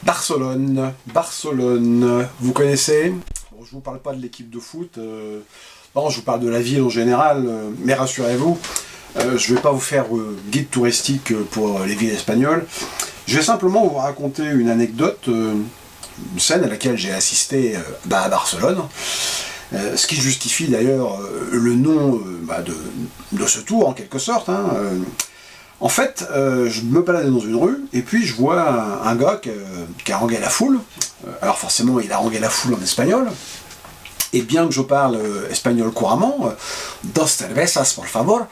Barcelone, Barcelone, vous connaissez? Bon, je vous parle pas de l'équipe de foot, non, je vous parle de la ville en général, mais rassurez-vous, je vais pas vous faire guide touristique pour les villes espagnoles. Je vais simplement vous raconter une anecdote, une scène à laquelle j'ai assisté à Barcelone, ce qui justifie d'ailleurs le nom de ce tour en quelque sorte. En fait, je me baladais dans une rue, et puis je vois un gars qui a harangué la foule. Alors forcément, il a harangué la foule en espagnol. Et bien que je parle espagnol couramment, dos cervezas por favor,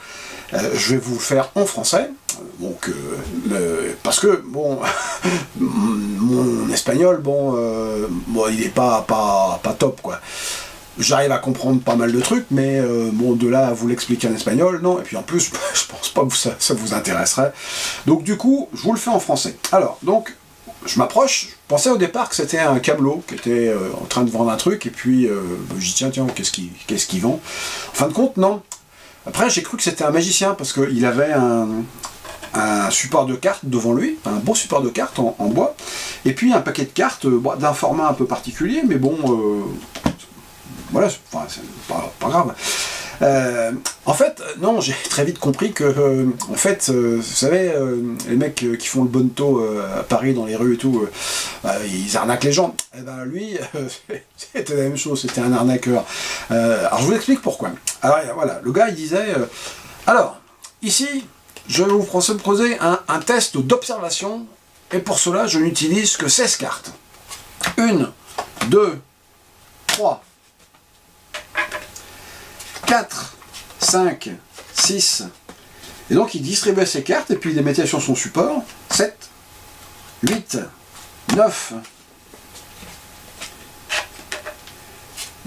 je vais vous le faire en français. Donc, parce que, bon, mon espagnol, il n'est pas top, quoi. J'arrive à comprendre pas mal de trucs, mais bon, de là à vous l'expliquer en espagnol, non. Et puis en plus, je pense pas que ça vous intéresserait. Donc du coup, je vous le fais en français. Alors, donc, je m'approche. Je pensais au départ que c'était un camelot qui était en train de vendre un truc, et puis je dis tiens, qu'est-ce qu'il vend? En fin de compte, non. Après, j'ai cru que c'était un magicien, parce qu'il avait un support de cartes devant lui, un beau support de cartes en bois, et puis un paquet de cartes d'un format un peu particulier, mais bon... voilà, c'est pas grave. En fait, non, j'ai très vite compris que, en fait, vous savez, les mecs qui font le bonneto à Paris, dans les rues et tout, ils arnaquent les gens. Et ben lui, c'était la même chose, c'était un arnaqueur. Alors je vous explique pourquoi. Alors voilà, le gars il disait, alors, ici, je vais vous proposer un test d'observation, et pour cela, je n'utilise que 16 cartes. 1, 2, 3, 4, 5, 6, et donc il distribuait ses cartes, et puis il les mettait sur son support. 7, 8, 9,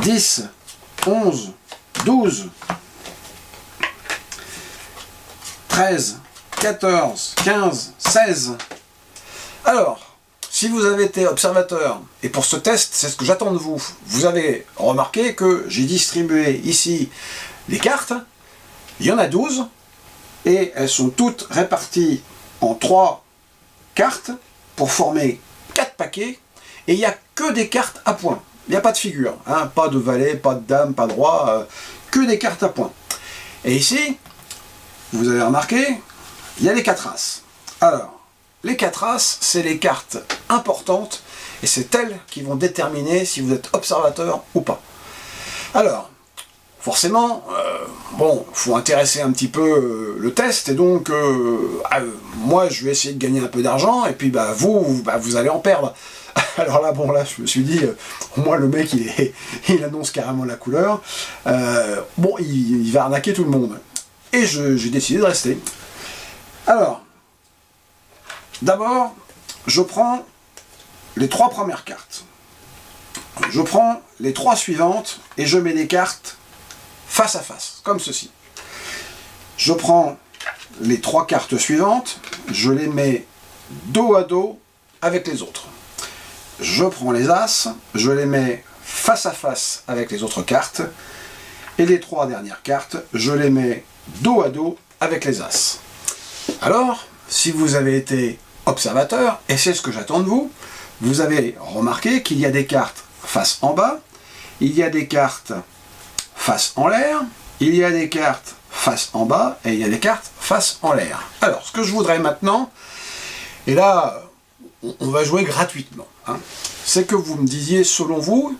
10, 11, 12, 13, 14, 15, 16. Alors, si vous avez été observateur, et pour ce test, c'est ce que j'attends de vous, vous avez remarqué que j'ai distribué ici les cartes, il y en a 12, et elles sont toutes réparties en 3 cartes pour former 4 paquets, et il n'y a que des cartes à points, il n'y a pas de figure, pas de valet, pas de dame, pas de roi, que des cartes à points. Et ici, vous avez remarqué, il y a les 4 as. Alors, les 4 as, c'est les cartes importantes, et c'est elles qui vont déterminer si vous êtes observateur ou pas. Alors, forcément, il faut intéresser un petit peu le test, et donc, moi, je vais essayer de gagner un peu d'argent, et puis vous allez en perdre. Alors là, je me suis dit, au moins le mec, il annonce carrément la couleur. Il va arnaquer tout le monde. Et j'ai décidé de rester. Alors, d'abord, je prends les 3 premières cartes. Je prends les 3 suivantes et je mets les cartes face à face, comme ceci. Je prends les 3 cartes suivantes, je les mets dos à dos avec les autres. Je prends les as, je les mets face à face avec les autres cartes, et les 3 dernières cartes, je les mets dos à dos avec les as. Alors, si vous avez été observateur, et c'est ce que j'attends de vous, vous avez remarqué qu'il y a des cartes face en bas, il y a des cartes face en l'air, il y a des cartes face en bas, et il y a des cartes face en l'air. Alors, ce que je voudrais maintenant, et là, on va jouer gratuitement, c'est que vous me disiez, selon vous,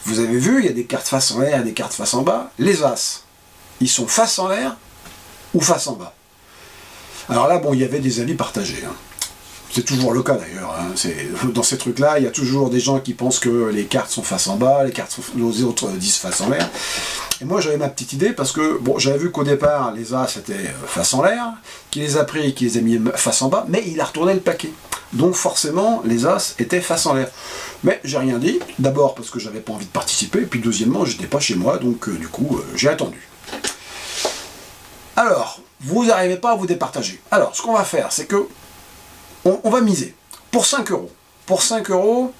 vous avez vu, il y a des cartes face en l'air et des cartes face en bas, les as, ils sont face en l'air ou face en bas? Alors là, il y avait des avis partagés. C'est toujours le cas d'ailleurs. Dans ces trucs-là, il y a toujours des gens qui pensent que les cartes sont face en bas, les autres disent face en l'air. Et moi, j'avais ma petite idée parce que, j'avais vu qu'au départ, les as étaient face en l'air, qu'il les a pris, qu'il les a mis face en bas, mais il a retourné le paquet. Donc forcément, les as étaient face en l'air. Mais j'ai rien dit, d'abord parce que j'avais pas envie de participer, et puis deuxièmement, j'étais pas chez moi, donc du coup, j'ai attendu. Alors, vous n'arrivez pas à vous départager. Alors, ce qu'on va faire, c'est que on va miser pour 5 euros. Pour 5 euros,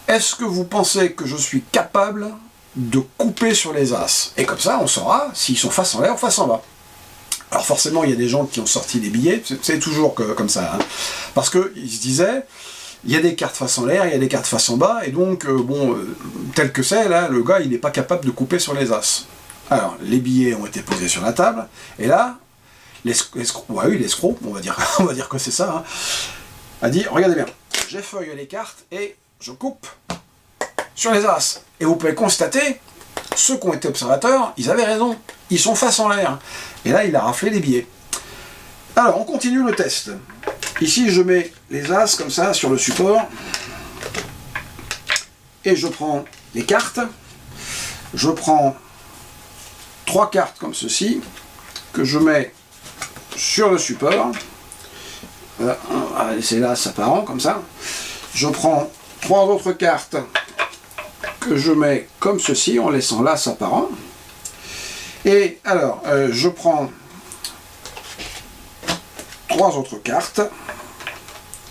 est-ce que vous pensez que je suis capable de couper sur les as? Et comme ça, on saura s'ils sont face en l'air ou face en bas. Alors forcément, il y a des gens qui ont sorti des billets, c'est toujours comme ça. Parce qu'ils se disaient, il y a des cartes face en l'air, il y a des cartes face en bas, et donc, tel que c'est, là, le gars, il n'est pas capable de couper sur les as. Alors, les billets ont été posés sur la table, et là, l'escroc, on va dire, on va dire que c'est ça, hein, a dit, regardez bien, j'effeuille les cartes, et je coupe sur les as. Et vous pouvez constater, ceux qui ont été observateurs, ils avaient raison, ils sont face en l'air. Et là, il a raflé les billets. Alors, on continue le test. Ici, je mets les as comme ça sur le support. Et je prends les cartes. Je prends 3 cartes comme ceci, que je mets sur le support. On va laisser l'as apparent comme ça. Je prends 3 autres cartes que je mets comme ceci, en laissant l'as apparent. Et alors, je prends 3 autres cartes,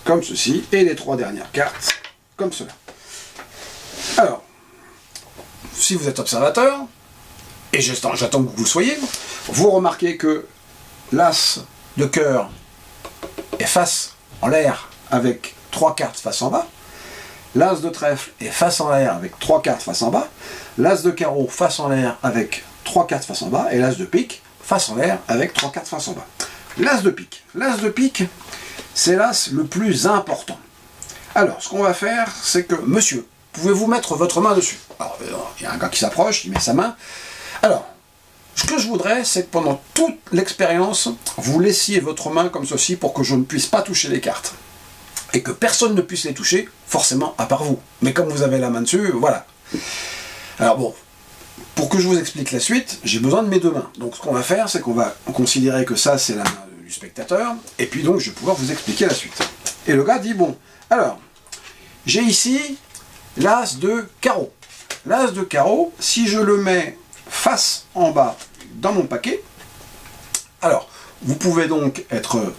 comme ceci, et les 3 dernières cartes, comme cela. Alors, si vous êtes observateur, et j'attends que vous le soyez, vous remarquez que l'as de cœur est face en l'air avec 3 cartes face en bas, l'as de trèfle est face en l'air avec 3 cartes face en bas, l'as de carreau face en l'air avec 3 cartes face en bas, et l'as de pique face en l'air avec 3 cartes face en bas. L'as de pique, c'est l'as le plus important. Alors, ce qu'on va faire, c'est que, monsieur, pouvez-vous mettre votre main dessus? Alors, il y a un gars qui s'approche, il met sa main. Alors, ce que je voudrais, c'est que pendant toute l'expérience, vous laissiez votre main comme ceci pour que je ne puisse pas toucher les cartes. Et que personne ne puisse les toucher, forcément, à part vous. Mais comme vous avez la main dessus, voilà. Alors bon, pour que je vous explique la suite, j'ai besoin de mes 2 mains. Donc ce qu'on va faire, c'est qu'on va considérer que ça, c'est la main du spectateur, et puis donc je vais pouvoir vous expliquer la suite. Et le gars dit, bon, alors, j'ai ici l'as de carreau. L'as de carreau, si je le mets face en bas dans mon paquet, alors, vous pouvez donc être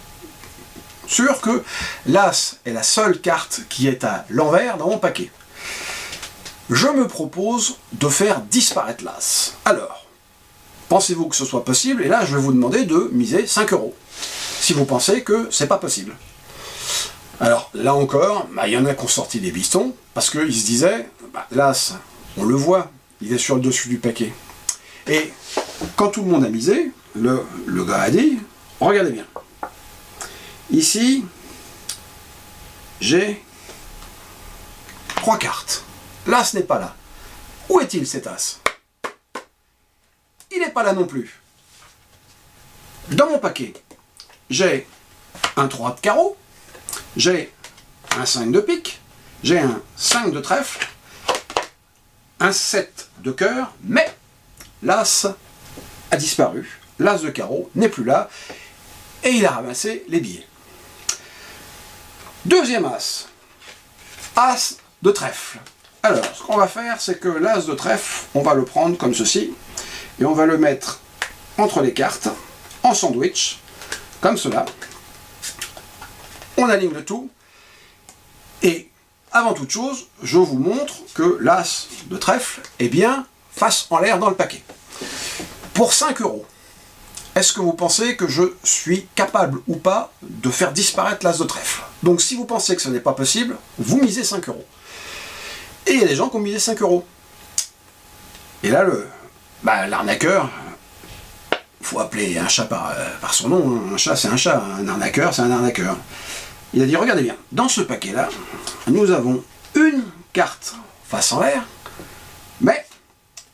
sûr que l'as est la seule carte qui est à l'envers dans mon paquet. Je me propose de faire disparaître l'as. Alors, pensez-vous que ce soit possible? Et là, je vais vous demander de miser 5 €. Si vous pensez que c'est pas possible. Alors, là encore, il y en a qui ont sorti des bistons, parce qu'ils se disaient, l'as, on le voit, il est sur le dessus du paquet. Et quand tout le monde a misé, le gars a dit, regardez bien. Ici, j'ai 3 cartes. L'as n'est pas là. Où est-il cet as? Il n'est pas là non plus. Dans mon paquet, j'ai un 3 de carreau, j'ai un 5 de pique, j'ai un 5 de trèfle, un 7 de cœur, mais l'as a disparu. L'as de carreau n'est plus là, et il a ramassé les billets. Deuxième as, as de trèfle. Alors, ce qu'on va faire, c'est que l'as de trèfle, on va le prendre comme ceci, et on va le mettre entre les cartes, en sandwich, comme cela. On aligne le tout, et avant toute chose, je vous montre que l'as de trèfle est bien face en l'air dans le paquet. Pour 5 €, est-ce que vous pensez que je suis capable ou pas de faire disparaître l'as de trèfle? Donc si vous pensez que ce n'est pas possible, vous misez 5 €. Et il y a des gens qui ont misé 5 €. Et là, l'arnaqueur, il faut appeler un chat par son nom, un chat c'est un chat, un arnaqueur c'est un arnaqueur. Il a dit, regardez bien, dans ce paquet-là, nous avons une carte face en l'air, mais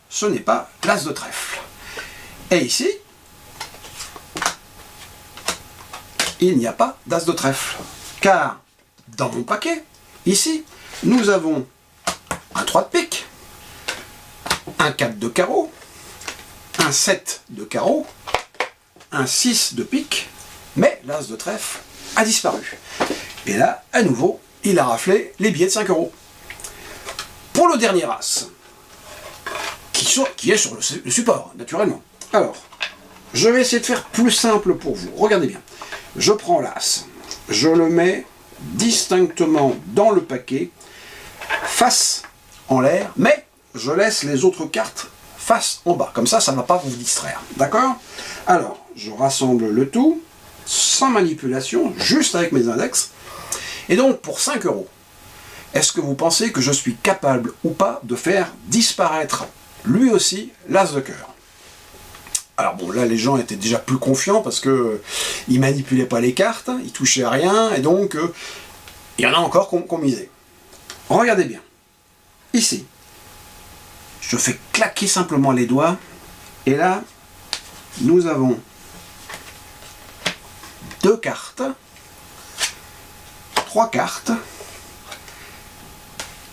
ce n'est pas l'as de trèfle. Et ici, il n'y a pas d'as de trèfle. Car dans mon paquet, ici, nous avons un 3 de pique, un 4 de carreau, un 7 de carreau, un 6 de pique, mais l'as de trèfle a disparu. Et là, à nouveau, il a raflé les billets de 5 €. Pour le dernier as, qui est sur le support, naturellement. Alors, je vais essayer de faire plus simple pour vous. Regardez bien. Je prends l'as, je le mets distinctement dans le paquet, face en l'air, mais je laisse les autres cartes face en bas. Comme ça, ça ne va pas vous distraire. D'accord? Alors, je rassemble le tout, sans manipulation, juste avec mes index. Et donc, pour 5 €, est-ce que vous pensez que je suis capable ou pas de faire disparaître, lui aussi, l'as de cœur? Alors bon, là les gens étaient déjà plus confiants parce que ils manipulaient pas les cartes, ils touchaient à rien, et donc il y en a encore qui ont misé. Regardez bien, ici, je fais claquer simplement les doigts, et là, nous avons 2 cartes, 3 cartes,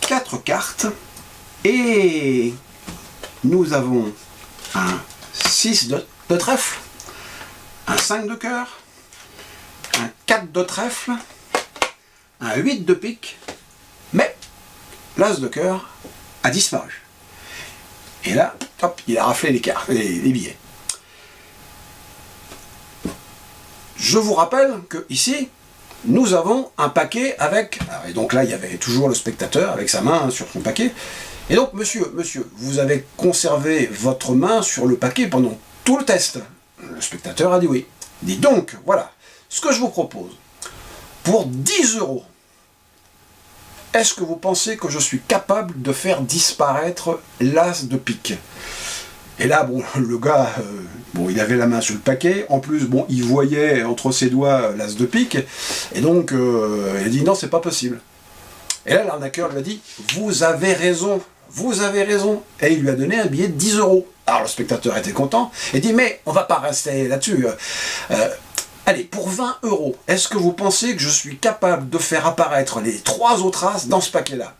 4 cartes, et nous avons un 6 de trèfle, un 5 de cœur, un 4 de trèfle, un 8 de pique, mais l'as de cœur a disparu. Et là, hop, il a raflé les cartes, les billets. Je vous rappelle que ici, nous avons un paquet avec... Et donc là, il y avait toujours le spectateur avec sa main sur son paquet. Et donc, monsieur, vous avez conservé votre main sur le paquet pendant tout le test. Le spectateur a dit oui. Il dit donc, voilà, ce que je vous propose, pour 10 €, est-ce que vous pensez que je suis capable de faire disparaître l'as de pique? Et là, bon, le gars, bon, il avait la main sur le paquet, en plus, bon, il voyait entre ses doigts l'as de pique, et donc, il a dit non, c'est pas possible. Et là, l'arnaqueur lui a dit, vous avez raison, et il lui a donné un billet de 10 €. Alors le spectateur était content, et dit, mais on va pas rester là-dessus. Allez, pour 20 €, est-ce que vous pensez que je suis capable de faire apparaître les 3 autres as dans ce paquet-là?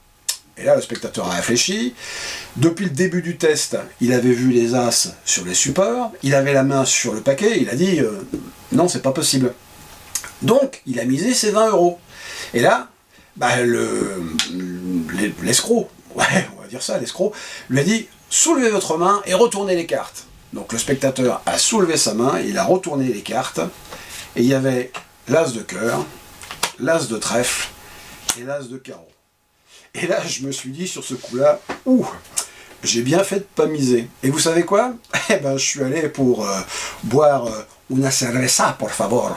Et là, le spectateur a réfléchi. Depuis le début du test, il avait vu les as sur les supports, il avait la main sur le paquet, il a dit non, c'est pas possible. Donc, il a misé ses 20 €. Et là, bah, l'escroc, ouais, on va dire ça, l'escroc, lui a dit soulevez votre main et retournez les cartes. Donc, le spectateur a soulevé sa main, il a retourné les cartes, et il y avait l'as de cœur, l'as de trèfle et l'as de carreau. Et là, je me suis dit sur ce coup-là, ouh, j'ai bien fait de pas miser. Et vous savez quoi? Eh ben, je suis allé pour boire una cerveza, por favor.